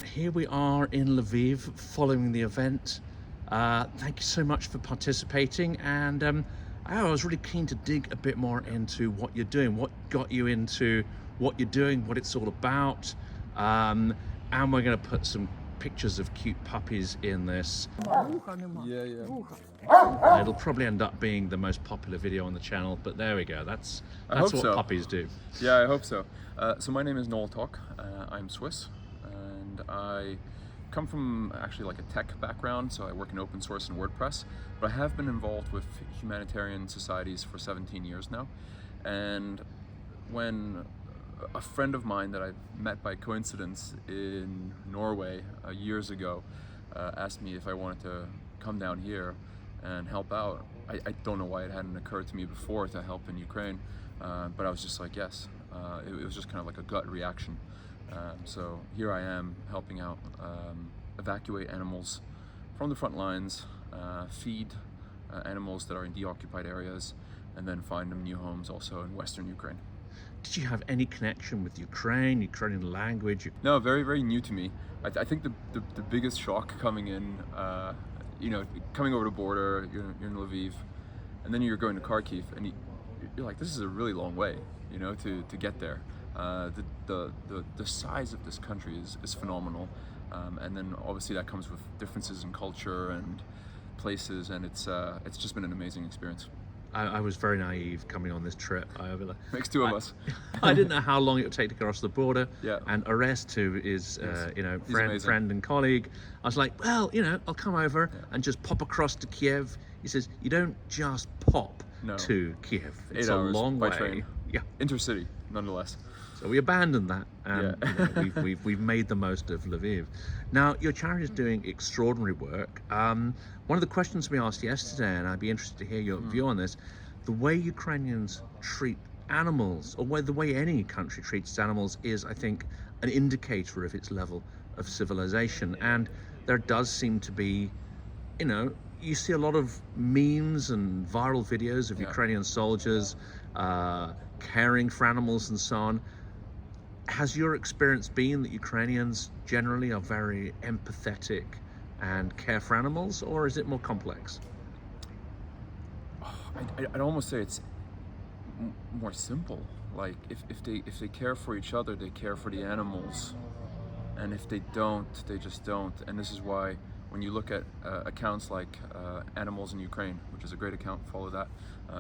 Here we are in Lviv following the event. Thank you so much for participating, and I was really keen to dig a bit more into what you're doing, what got you into what you're doing, what it's all about, and we're going to put some pictures of cute puppies in this. It'll probably end up being the most popular video on the channel, but there we go. That's what puppies do. Yeah, I hope so. So my name is Noel Tock. I'm Swiss, and I come from actually like a tech background, so I work in open source and WordPress, but I have been involved with humanitarian societies for 17 years now. And when a friend of mine that I met by coincidence in Norway years ago asked me if I wanted to come down here and help out, I don't know why it hadn't occurred to me before to help in Ukraine, but I was just like, yes. It was just kind of like a gut reaction. So here I am helping out evacuate animals from the front lines, feed animals that are in deoccupied areas, and then find them new homes also in Western Ukraine. Did you have any connection with Ukraine, Ukrainian language? No, very, very new to me. I think the biggest shock coming in, coming over the border, you're in Lviv, and then you're going to Kharkiv, and you're like, this is a really long way, to get there. The size of this country is phenomenal, and then obviously that comes with differences in culture and places, and it's just been an amazing experience. I was very naive coming on this trip over there. Makes two of us. I didn't know how long it would take to cross the border. Yeah. And Arest, who is friend and colleague, I was like, well, I'll come over and just pop across to Kiev. He says, you don't just pop to Kiev. It's 8 hours a long by way. train. Yeah. Intercity, nonetheless. So we abandoned that, and we've made the most of Lviv. Now, your charity is doing extraordinary work. One of the questions we asked yesterday, and I'd be interested to hear your view on this, the way Ukrainians treat animals, or the way any country treats animals, is, I think, an indicator of its level of civilization. And there does seem to be, you see a lot of memes and viral videos of Ukrainian soldiers caring for animals and so on. Has your experience been that Ukrainians generally are very empathetic and care for animals, or is it more complex? I'd almost say it's more simple. Like if they care for each other, they care for the animals, and if they don't, they just don't. And this is why when you look at accounts like Animals in Ukraine, which is a great account, follow that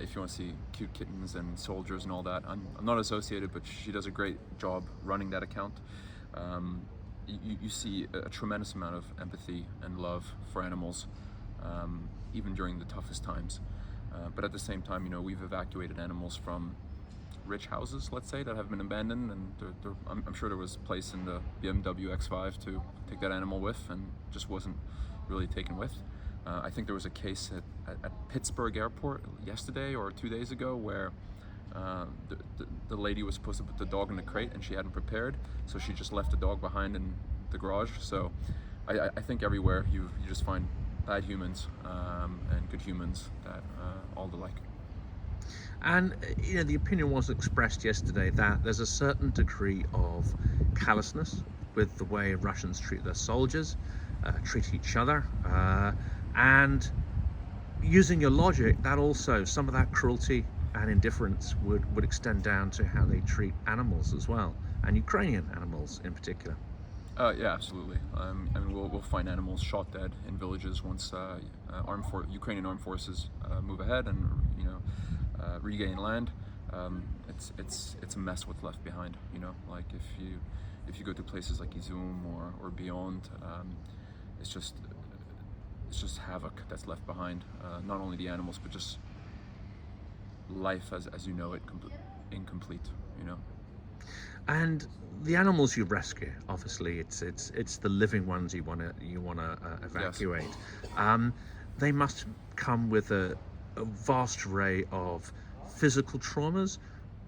if you want to see cute kittens and soldiers and all that. I'm not associated, but she does a great job running that account. You see a tremendous amount of empathy and love for animals, even during the toughest times. But at the same time, we've evacuated animals from rich houses, let's say, that have been abandoned, and I'm sure there was a place in the BMW X5 to take that animal with, and just wasn't really taken with. I think there was a case at Pittsburgh Airport yesterday or 2 days ago where the lady was supposed to put the dog in the crate and she hadn't prepared, so she just left the dog behind in the garage. So I think everywhere you just find bad humans and good humans that all alike. And the opinion was expressed yesterday that there's a certain degree of callousness with the way Russians treat their soldiers, treat each other, and using your logic, that also some of that cruelty and indifference would extend down to how they treat animals as well, and Ukrainian animals in particular. Yeah, absolutely. We'll find animals shot dead in villages once Ukrainian armed forces move ahead and regain land. It's a mess what's left behind. Like if you go to places like Izum or beyond, it's just havoc that's left behind. Not only the animals, but just life as you know it, incomplete. And the animals you rescue, obviously, it's the living ones you want to evacuate. Yes. They must come with a vast array of physical traumas,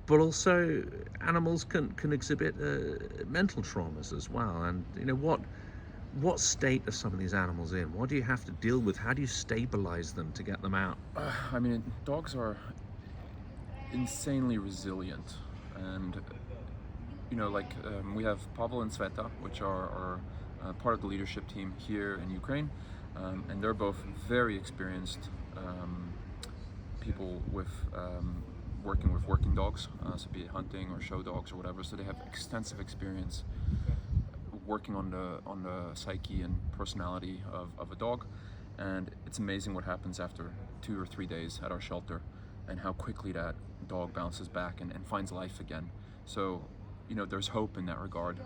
but also animals can exhibit mental traumas as well. And what state are some of these animals in? What do you have to deal with? How do you stabilize them to get them out? Dogs are insanely resilient. And like we have Pavel and Sveta, which are part of the leadership team here in Ukraine, and they're both very experienced people with working with working dogs, so be it hunting or show dogs or whatever. So they have extensive experience working on the psyche and personality of a dog, and it's amazing what happens after 2 or 3 days at our shelter, and how quickly that dog bounces back and finds life again. So there's hope in that regard,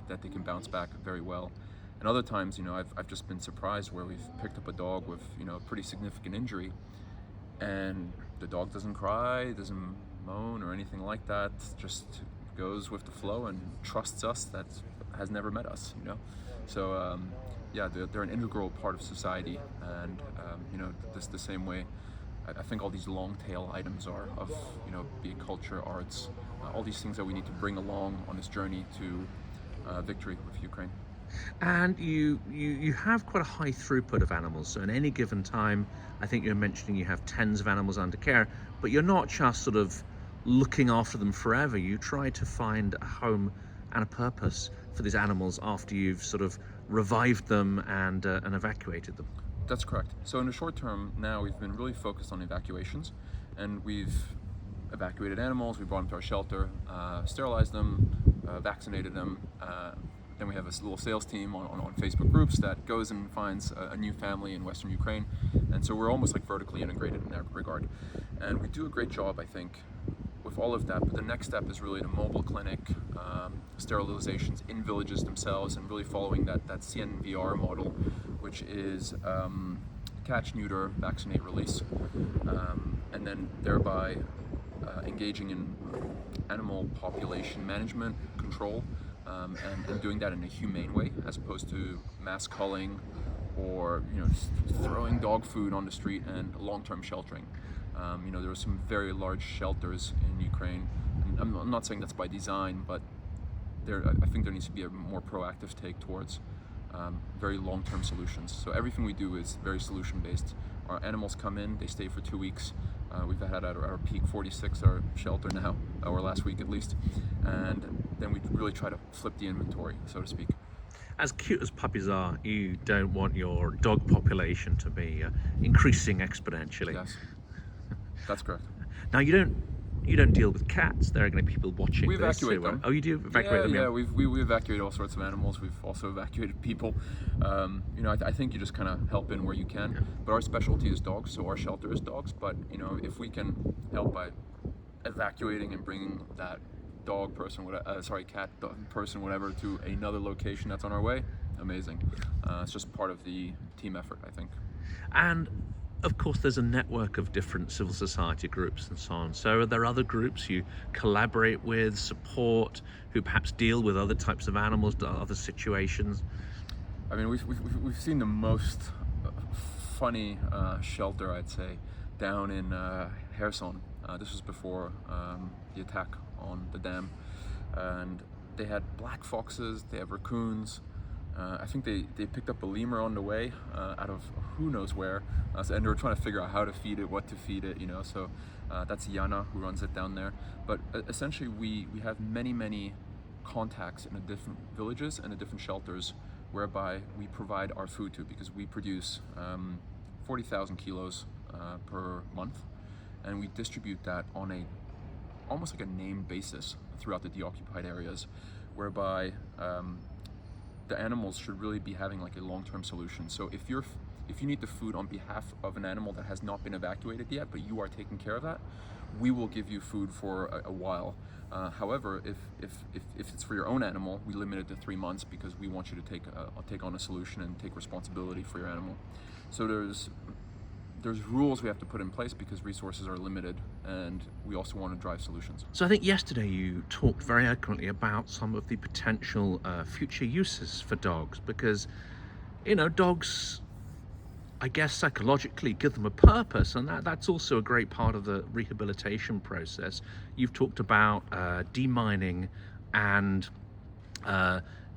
that they can bounce back very well. And other times, I've just been surprised where we've picked up a dog with a pretty significant injury, and the dog doesn't cry, doesn't moan or anything like that, just goes with the flow and trusts us, that has never met us, So yeah, they're an integral part of society, and the same way I think all these long tail items are of be it culture, arts, all these things that we need to bring along on this journey to victory with Ukraine. And you have quite a high throughput of animals. So at any given time, I think you're mentioning you have tens of animals under care, but you're not just sort of looking after them forever. You try to find a home and a purpose for these animals after you've sort of revived them and evacuated them. That's correct. So in the short term now, we've been really focused on evacuations, and we've evacuated animals, we brought them to our shelter, sterilized them, vaccinated them. Then we have a little sales team on Facebook groups that goes and finds a new family in Western Ukraine. And so we're almost like vertically integrated in that regard. And we do a great job, I think, with all of that. But the next step is really the mobile clinic, sterilizations in villages themselves, and really following that CNVR model, which is catch, neuter, vaccinate, release. And then thereby engaging in animal population management, control, and doing that in a humane way, as opposed to mass culling or just throwing dog food on the street and long-term sheltering. There are some very large shelters in Ukraine, and I'm not saying that's by design, but I think there needs to be a more proactive take towards very long-term solutions. So everything we do is very solution-based. Our animals come in, they stay for 2 weeks. We've had at our peak 46 our shelter now, or last week at least, and then we really try to flip the inventory, so to speak. As cute as puppies are, you don't want your dog population to be increasing exponentially. Yes, that's correct. Now you don't deal with cats. There are going to be people watching. We evacuate them. Oh, you do evacuate them? Yeah, we evacuate all sorts of animals. We've also evacuated people. I think you just kind of help in where you can. Yeah. But our specialty is dogs, so our shelter is dogs. But if we can help by evacuating and bringing that cat person, whatever, to another location that's on our way, amazing. It's just part of the team effort, I think. And of course, there's a network of different civil society groups and so on. So are there other groups you collaborate with, support, who perhaps deal with other types of animals, other situations? I mean, we've seen the most funny shelter, I'd say, down in Kherson. This was before the attack on the dam, and they had black foxes, they have raccoons. I think they picked up a lemur on the way out of who knows where, and they were trying to figure out how to feed it, what to feed it, so that's Yana who runs it down there. But essentially we have many contacts in the different villages and the different shelters whereby we provide our food to, because we produce 40,000 kilos per month, and we distribute that on almost like a named basis throughout the deoccupied areas, whereby the animals should really be having like a long-term solution. So if you need the food on behalf of an animal that has not been evacuated yet, but you are taking care of that, we will give you food for a while. However, if it's for your own animal, we limit it to 3 months, because we want you to take on a solution and take responsibility for your animal. So there's rules we have to put in place, because resources are limited, and we also want to drive solutions. So I think yesterday you talked very eloquently about some of the potential future uses for dogs, because dogs, I guess, psychologically give them a purpose, and that's also a great part of the rehabilitation process. You've talked about demining and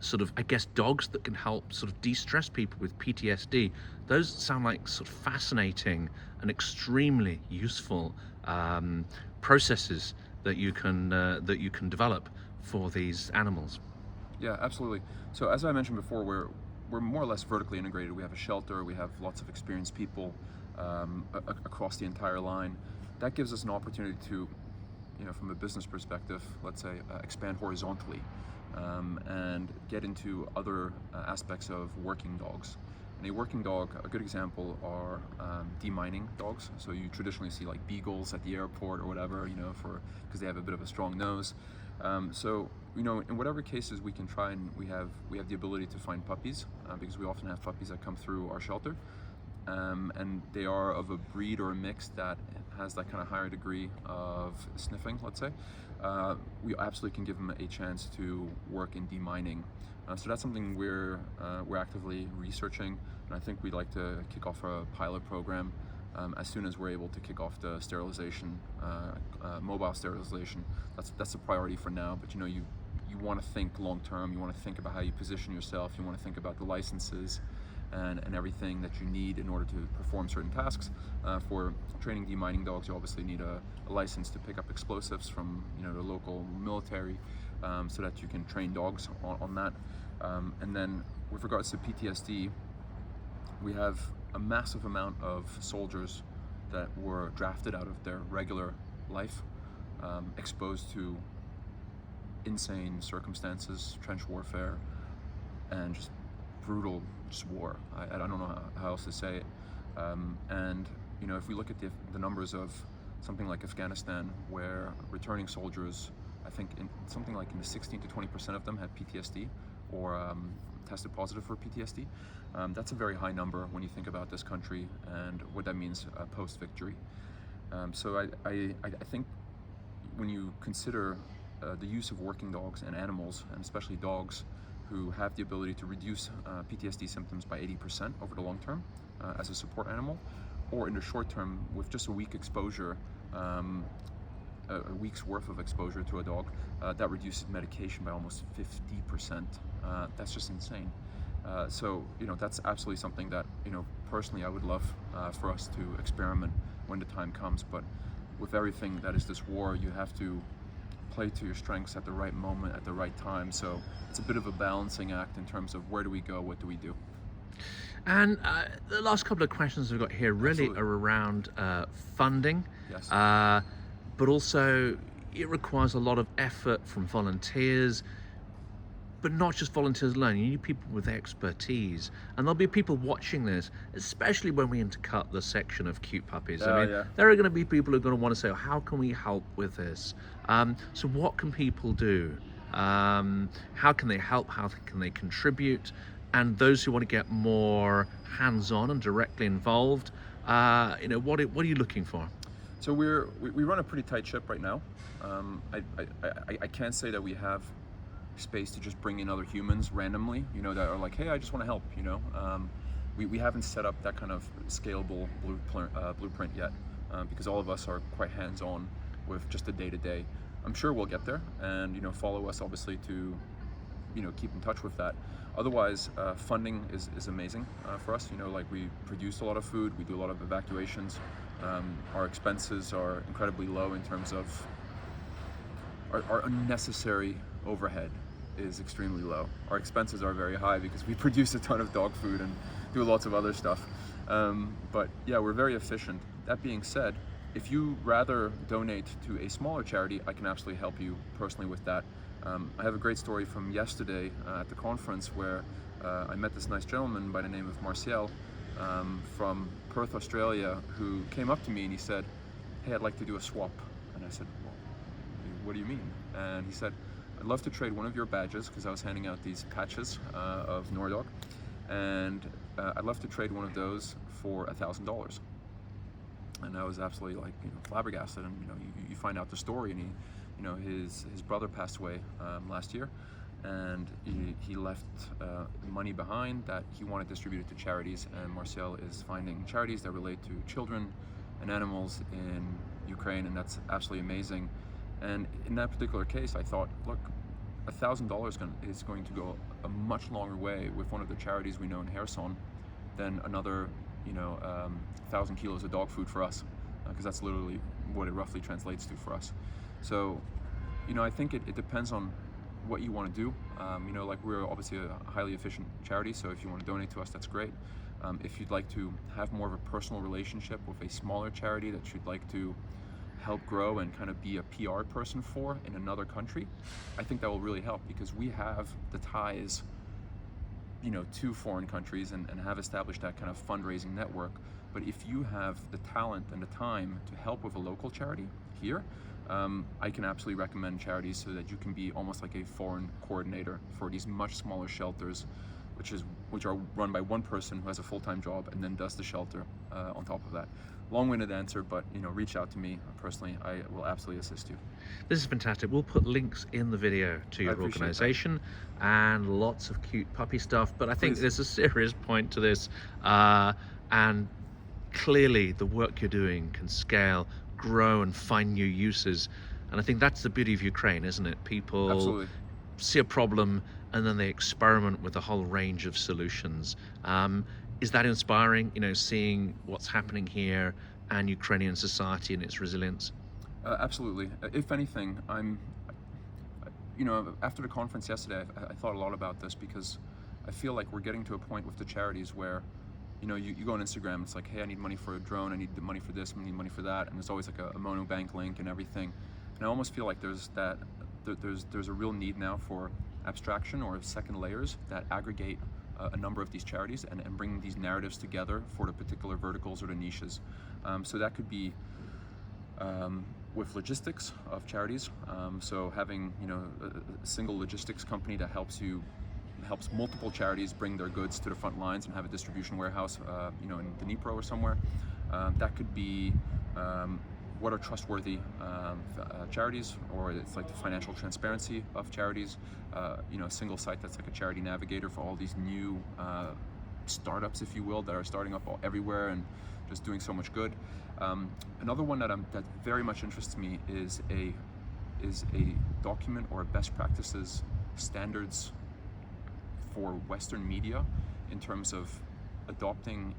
sort of, I guess, dogs that can help sort of de-stress people with PTSD. Those sound like sort of fascinating and extremely useful processes that you can develop for these animals. Yeah, absolutely. So as I mentioned before, we're more or less vertically integrated. We have a shelter, we have lots of experienced people across the entire line. That gives us an opportunity to, from a business perspective, let's say, expand horizontally and get into other aspects of working dogs. And a working dog, a good example are demining dogs. So you traditionally see like beagles at the airport or whatever, because they have a bit of a strong nose. So in whatever cases we can try, and we have the ability to find puppies because we often have puppies that come through our shelter, and they are of a breed or a mix that has that kind of higher degree of sniffing, let's say. We absolutely can give them a chance to work in demining. So that's something we're actively researching, and I think we'd like to kick off a pilot program as soon as we're able to kick off the sterilization, mobile sterilization. That's a priority for now. But you want to think long term. You want to think about how you position yourself. You want to think about the licenses and everything that you need in order to perform certain tasks. For training demining dogs, you obviously need a license to pick up explosives from the local military, so that you can train dogs on that. And then with regards to PTSD, we have a massive amount of soldiers that were drafted out of their regular life, exposed to insane circumstances, trench warfare, and just brutal war. I don't know how else to say it. And if we look at the numbers of something like Afghanistan, where returning soldiers, I think something like in the 16 to 20% of them had PTSD or tested positive for PTSD. That's a very high number when you think about this country and what that means post-victory. So I think when you consider the use of working dogs and animals, and especially dogs, who have the ability to reduce PTSD symptoms by 80% over the long term as a support animal, or in the short term with just a week exposure, a week's worth of exposure to a dog, that reduces medication by almost 50%. That's just insane. So that's absolutely something that personally I would love for us to experiment when the time comes. But with everything that is this war, you have to play to your strengths at the right moment, at the right time. So it's a bit of a balancing act in terms of where do we go, what do we do. And the last couple of questions we've got here really Absolutely. are around funding. Yes. But also it requires a lot of effort from volunteers, but not just volunteers alone. You need people with expertise, and there'll be people watching this, especially when we intercut the section of cute puppies. I mean, Yeah. there are going to be people who are going to want to say, how can we help with this? So what can people do? How can they help? How can they contribute? And those who want to get more hands-on and directly involved, what are you looking for? So we run a pretty tight ship right now. I can't say that we have space to just bring in other humans randomly, that are like, hey, I just want to help. We haven't set up that kind of scalable blueprint yet, because all of us are quite hands-on with just the day-to-day. I'm sure we'll get there, and follow us obviously to keep in touch with that. Otherwise, funding is amazing for us. Like we produce a lot of food, we do a lot of evacuations. Our expenses are incredibly low in terms of our unnecessary overhead is extremely low. Our expenses are very high because we produce a ton of dog food and do lots of other stuff. But yeah, we're very efficient. That being said, if you rather donate to a smaller charity, I can absolutely help you personally with that. I have a great story from yesterday at the conference where I met this nice gentleman by the name of Marcel from Perth, Australia, who came up to me and he said, hey, I'd like to do a swap. And I said, well, what do you mean? And he said, I'd love to trade one of your badges, because I was handing out these patches of Nordog, and I'd love to trade one of those for $1,000. And I was absolutely like, flabbergasted. And you find out the story, and his brother passed away last year, and he left money behind that he wanted distributed to charities. And Marcel is finding charities that relate to children and animals in Ukraine, and that's absolutely amazing. And in that particular case, I thought, look, $1,000 is going to go a much longer way with one of the charities we know in Kherson than another 1,000 kilos of dog food for us, because that's literally what it roughly translates to for us. So, I think it depends on what you want to do. Like we're obviously a highly efficient charity, so if you want to donate to us, that's great. If you'd like to have more of a personal relationship with a smaller charity that you'd like to help grow and kind of be a PR person for in another country, I think that will really help, because we have the ties, to foreign countries and have established that kind of fundraising network. But if you have the talent and the time to help with a local charity here, I can absolutely recommend charities so that you can be almost like a foreign coordinator for these much smaller shelters, which are run by one person who has a full-time job and then does the shelter on top of that. Long-winded answer, but reach out to me personally. I will absolutely assist you. This is fantastic. We'll put links in the video to your organization and lots of cute puppy stuff, but I think there's a serious point to this, and clearly the work you're doing can scale, grow and find new uses, and I think that's the beauty of Ukraine, isn't it? People Absolutely. see a problem and then they experiment with a whole range of solutions. Is that inspiring, seeing what's happening here and Ukrainian society and its resilience? Absolutely. If anything, after the conference yesterday, I thought a lot about this, because I feel like we're getting to a point with the charities where, you go on Instagram, it's like, hey, I need money for a drone, I need the money for this, I need money for that, and there's always like a monobank link and everything. And I almost feel like there's a real need now for abstraction or second layers that aggregate a number of these charities and bring these narratives together for the particular verticals or the niches. So that could be with logistics of charities. So having a single logistics company that helps multiple charities bring their goods to the front lines and have a distribution warehouse, in Dnipro or somewhere. That could be what are trustworthy charities, or it's like the financial transparency of charities. A single site that's like a charity navigator for all these new startups, if you will, that are starting up everywhere and just doing so much good. Another one that very much interests me is a document or a best practices standards for Western media, in terms of adopting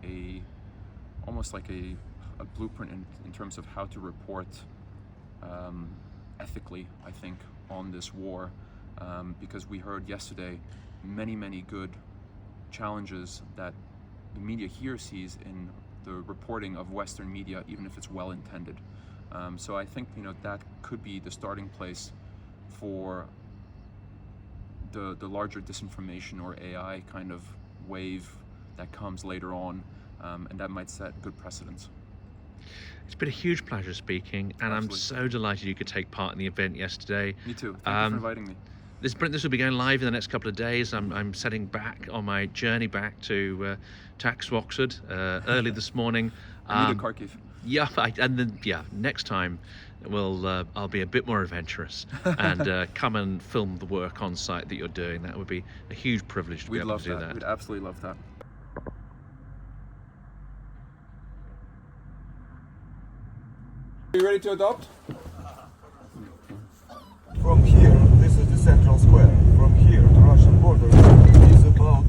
almost like a blueprint in terms of how to report ethically, I think, on this war, because we heard yesterday many good challenges that the media here sees in the reporting of Western media, even if it's well intended. So I think that could be the starting place for the larger disinformation or AI kind of wave that comes later on, and that might set good precedents. It's been a huge pleasure speaking, and Absolutely. I'm so delighted you could take part in the event yesterday. Me too. Thank you for inviting me. This will be going live in the next couple of days. I'm setting back on my journey back to Oxford early this morning. I need a Kharkiv. Yeah, and then next time I'll be a bit more adventurous and come and film the work on site that you're doing. That would be a huge privilege to be able to do that. We'd absolutely love that. Are you ready to adopt? From here, this is the central square. From here to Russian border is about